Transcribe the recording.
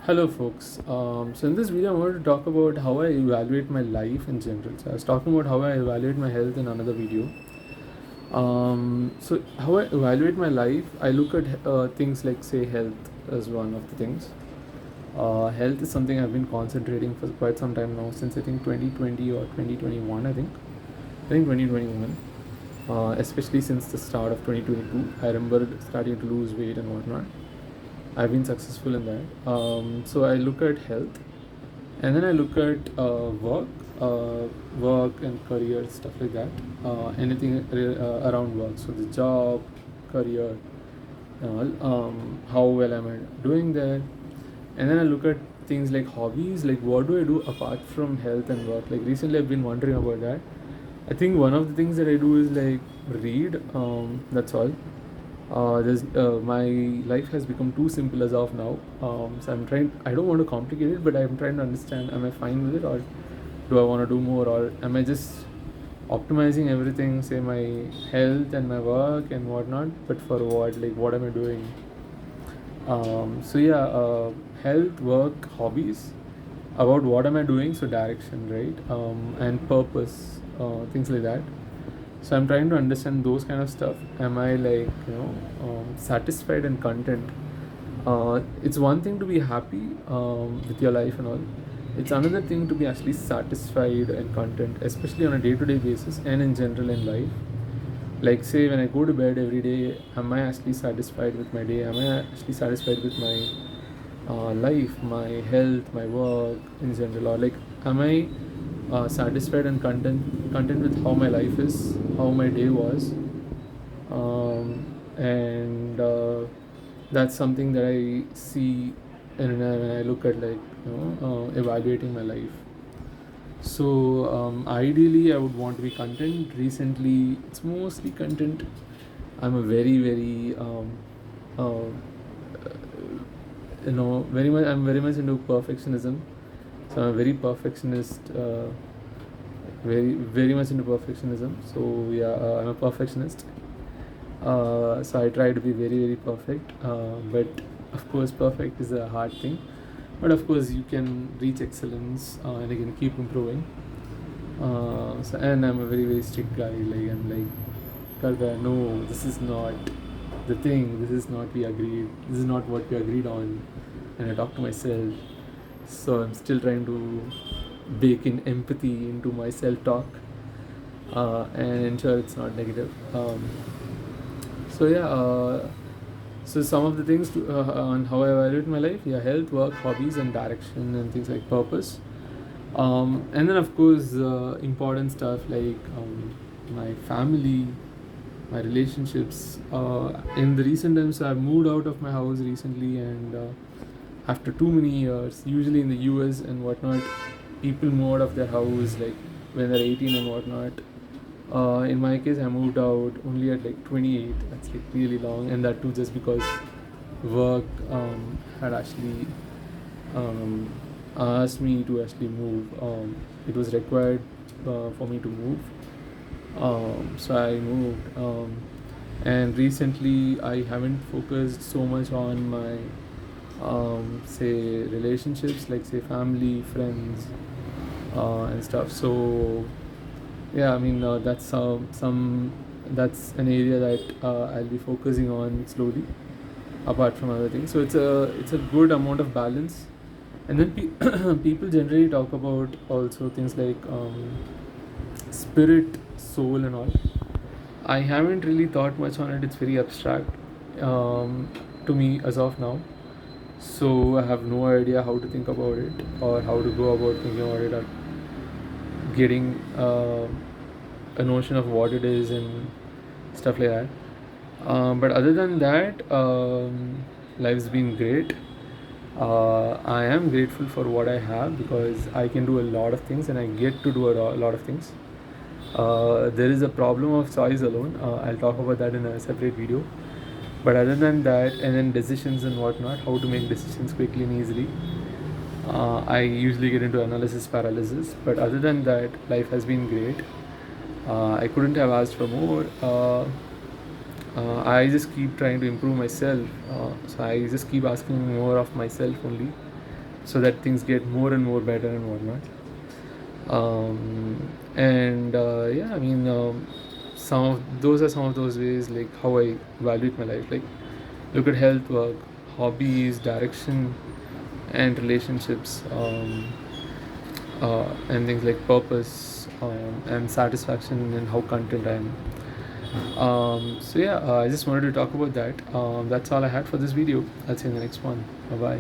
Hello, folks. So in this video, I wanted to talk about how I evaluate my life in general. So I was talking about how I evaluate my health in another video. So how I evaluate my life, I look at things like, say, health as one of the things. Health is something I've been concentrating for quite some time now, since I think 2020 or 2021. I think 2021. Especially since the start of 2022, I remember starting to lose weight and whatnot. I've been successful in that. So I look at health, and then I look at work and career, stuff like that. Anything around work, so the job, career, and all. How well am I doing there? And then I look at things like hobbies, like what do I do apart from health and work. Like recently, I've been wondering about that. I think one of the things that I do is like read. That's all. My life has become too simple as of now. So I'm trying. I don't want to complicate it, but I'm trying to understand. Am I fine with it, or do I want to do more, or am I just optimizing everything? Say my health and my work and whatnot. But for what? Like, what am I doing? So yeah, health, work, hobbies. About what am I doing? So direction, right? And purpose, things like that. So I'm trying to understand those kind of stuff. Am I like satisfied and content? It's one thing to be happy with your life and all. It's another thing to be actually satisfied and content, especially on a day-to-day basis and in general in life. Like, say, when I go to bed every day, am I actually satisfied with my day? Am I actually satisfied with my life, my health, my work in general, or like, am I satisfied and content with how my life is, how my day was, and that's something that I see when I look at, like, evaluating my life. So ideally, I would want to be content. Recently, it's mostly content. I'm a very uh, very much. I'm very much into perfectionism. So I'm a very perfectionist. Very much into perfectionism. So yeah, I'm a perfectionist. So I try to be very perfect. But of course, perfect is a hard thing. But of course, you can reach excellence, and you can keep improving. And I'm a very strict guy. Like, I'm like, Karka, no, this is not the thing. This is not we agreed. This is not what we agreed on. And I talk to myself. So I'm still trying to bake in empathy into my self-talk, and ensure it's not negative. So yeah. So some of the things on how I evaluate my life, yeah, health, work, hobbies, and direction, and things like purpose. And then of course important stuff like my family, my relationships. In the recent times, I've moved out of my house recently, and after too many years, usually in the US and whatnot, people move out of their house like when they're 18 and whatnot. In my case, I moved out only at like 28. That's like really long, and that too just because work had actually um, asked me to actually move. It was required for me to move, so I moved. And recently, I haven't focused so much on my say relationships, like say family, friends, and stuff. So yeah, I mean that's an area that I'll be focusing on slowly, apart from other things. So it's a good amount of balance. And then people generally talk about also things like spirit, soul, and all. I haven't really thought much on it. It's very abstract to me as of now. So I have no idea how to think about it, or how to go about thinking about it, or getting a notion of what it is and stuff like that. But other than that, life's been great. I am grateful for what I have, because I can do a lot of things and I get to do a lot of things. There is a problem of choice alone. I'll talk about that in a separate video. But other than that, and then decisions and whatnot, how to make decisions quickly and easily. I usually get into analysis paralysis, but other than that, life has been great. I couldn't have asked for more. I just keep trying to improve myself, so I just keep asking more of myself only. so that things get more and more better and whatnot. And yeah, I mean, some of those are some of those ways like how I evaluate my life. Like, look at health, work, hobbies, direction, and relationships, and things like purpose, and satisfaction, and how content I am. So yeah, I just wanted to talk about that. That's all I had for this video. I'll see you in the next one. Bye bye.